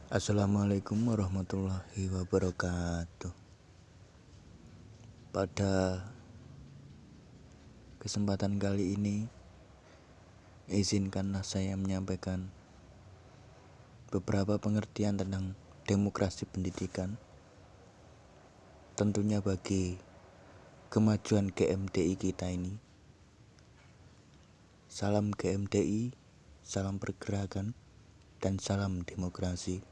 Assalamualaikum warahmatullahi wabarakatuh. Pada kesempatan kali ini, izinkanlah saya menyampaikan beberapa pengertian tentang demokrasi pendidikan, tentunya bagi kemajuan GMDI kita ini. Salam GMDI, salam pergerakan, dan salam demokrasi.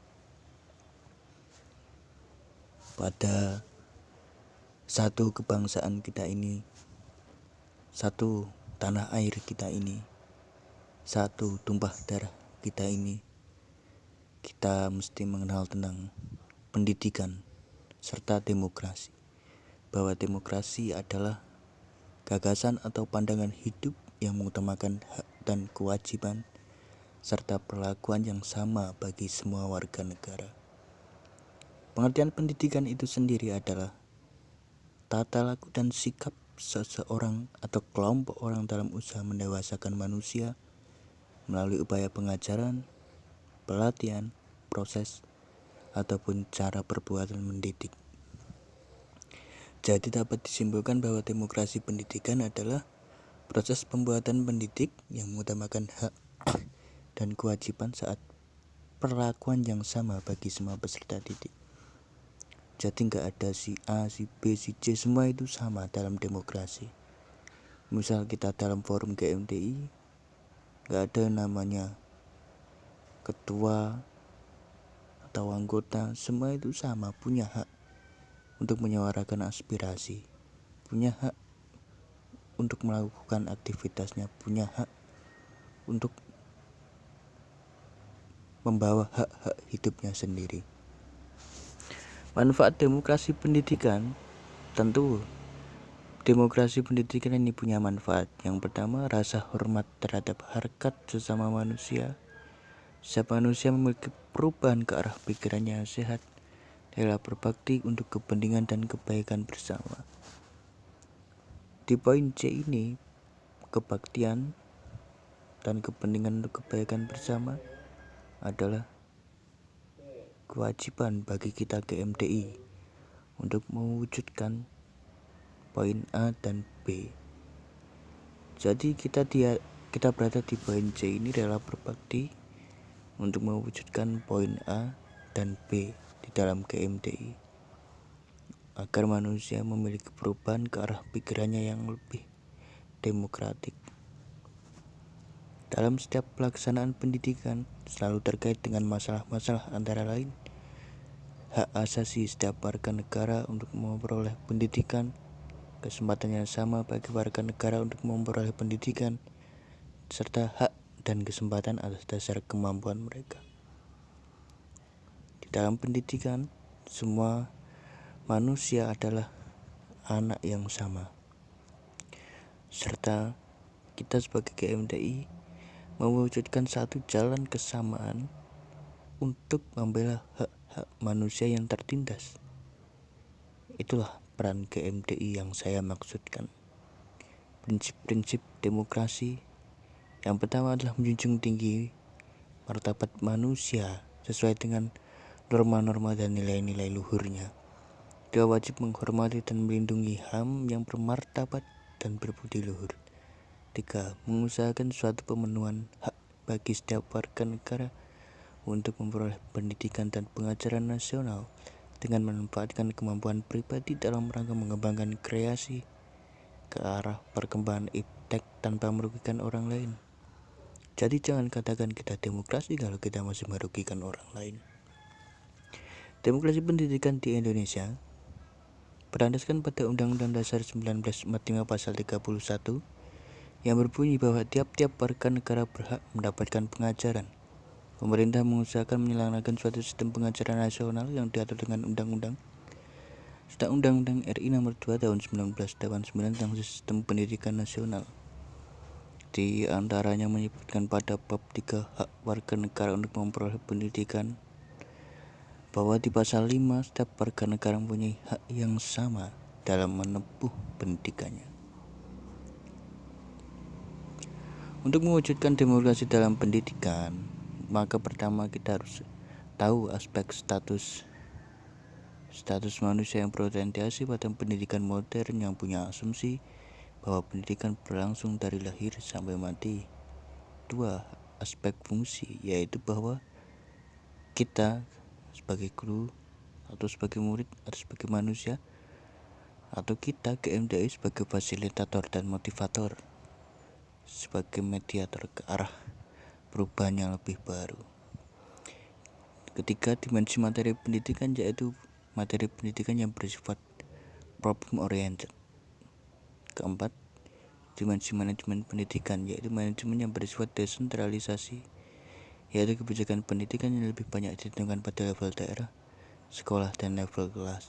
Pada satu kebangsaan kita ini, satu tanah air kita ini, satu tumpah darah kita ini, kita mesti mengenal tentang pendidikan serta demokrasi. Bahwa demokrasi adalah gagasan atau pandangan hidup yang mengutamakan hak dan kewajiban serta perlakuan yang sama bagi semua warga negara. Pengertian pendidikan itu sendiri adalah tata laku dan sikap seseorang atau kelompok orang dalam usaha mendewasakan manusia melalui upaya pengajaran, pelatihan, proses, ataupun cara perbuatan mendidik. Jadi dapat disimpulkan bahwa demokrasi pendidikan adalah proses pembuatan pendidik yang mengutamakan hak dan kewajiban saat perlakuan yang sama bagi semua peserta didik. Jadi nggak ada si A, si B, si C, semua itu sama dalam demokrasi. Misal kita dalam forum GMDI, nggak ada namanya ketua atau anggota, semua itu sama, punya hak untuk menyuarakan aspirasi, punya hak untuk melakukan aktivitasnya, punya hak untuk membawa hak-hak hidupnya sendiri. Manfaat demokrasi pendidikan, tentu demokrasi pendidikan ini punya manfaat. Yang pertama, rasa hormat terhadap harkat sesama manusia. Setiap manusia memiliki perubahan ke arah pikirannya yang sehat, rela berbakti untuk kepentingan dan kebaikan bersama. Di poin C ini, kebaktian dan kepentingan untuk kebaikan bersama adalah kewajiban bagi kita GMDI untuk mewujudkan poin A dan B. Jadi kita berada di poin C ini rela berbakti untuk mewujudkan poin A dan B di dalam GMDI agar manusia memiliki perubahan ke arah pikirannya yang lebih demokratik. Dalam setiap pelaksanaan pendidikan selalu terkait dengan masalah-masalah antara lain hak asasi setiap warga negara untuk memperoleh pendidikan, kesempatan yang sama bagi warga negara untuk memperoleh pendidikan, serta hak dan kesempatan atas dasar kemampuan mereka. Di dalam pendidikan, semua manusia adalah anak yang sama, serta kita sebagai GMDI mewujudkan satu jalan kesamaan untuk membela hak-hak manusia yang tertindas. Itulah peran GMDI yang saya maksudkan. Prinsip-prinsip demokrasi yang pertama adalah menjunjung tinggi martabat manusia sesuai dengan norma-norma dan nilai-nilai luhurnya. Dia wajib menghormati dan melindungi HAM yang bermartabat dan berbudi luhur. 3. Mengusahakan suatu pemenuhan hak bagi setiap warga negara untuk memperoleh pendidikan dan pengajaran nasional dengan memanfaatkan kemampuan pribadi dalam rangka mengembangkan kreasi ke arah perkembangan iptek tanpa merugikan orang lain. Jadi jangan katakan kita demokrasi kalau kita masih merugikan orang lain. Demokrasi pendidikan di Indoneia berlandaskan pada Undang-Undang Dasar 1945 Pasal 31 yang berbunyi bahwa tiap-tiap warga negara berhak mendapatkan pengajaran. Pemerintah mengusahakan menyelenggarakan suatu sistem pengajaran nasional yang diatur dengan Undang-Undang RI Nomor 2 Tahun 1989 tentang Sistem Pendidikan Nasional. Di antaranya menyebutkan pada bab 3 hak warga negara untuk memperoleh pendidikan bahwa di pasal 5 setiap warga negara mempunyai hak yang sama dalam menempuh pendidikannya. Untuk mewujudkan demokrasi dalam pendidikan, maka pertama kita harus tahu aspek status manusia yang berorientasi pada pendidikan modern yang punya asumsi bahwa pendidikan berlangsung dari lahir sampai mati. 2. Aspek fungsi, yaitu bahwa kita sebagai guru atau sebagai murid atau sebagai manusia atau kita GMDI sebagai fasilitator dan motivator, sebagai mediator ke arah perubahan yang lebih baru. Ketiga, dimensi materi pendidikan, yaitu materi pendidikan yang bersifat problem oriented. Keempat, dimensi manajemen pendidikan, yaitu manajemen yang bersifat desentralisasi, yaitu kebijakan pendidikan yang lebih banyak ditentukan pada level daerah, sekolah, dan level kelas.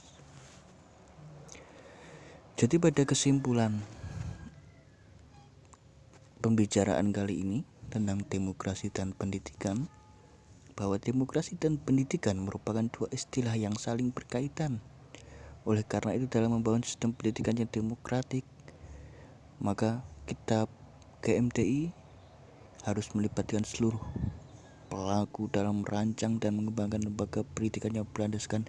Jadi pada kesimpulan pembicaraan kali ini tentang demokrasi dan pendidikan, bahwa demokrasi dan pendidikan merupakan dua istilah yang saling berkaitan. Oleh karena itu, dalam membangun sistem pendidikan yang demokratik, maka kita GMDI harus melibatkan seluruh pelaku dalam merancang dan mengembangkan lembaga pendidikan yang berlandaskan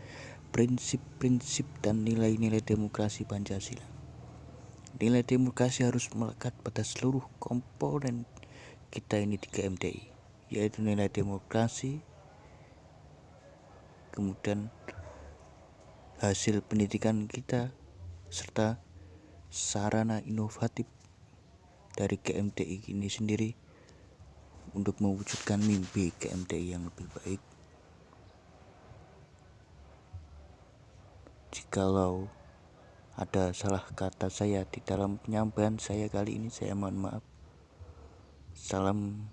prinsip-prinsip dan nilai-nilai demokrasi Pancasila. Nilai demokrasi harus melekat pada seluruh komponen kita ini di GMDI, yaitu nilai demokrasi, kemudian hasil pendidikan kita, serta sarana inovatif dari GMDI ini sendiri untuk mewujudkan mimpi GMDI yang lebih baik. Jikalau ada salah kata saya di dalam penyampaian saya kali ini, saya mohon maaf. Salam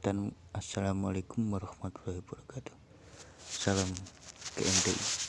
dan assalamualaikum warahmatullahi wabarakatuh. Salam GMDI.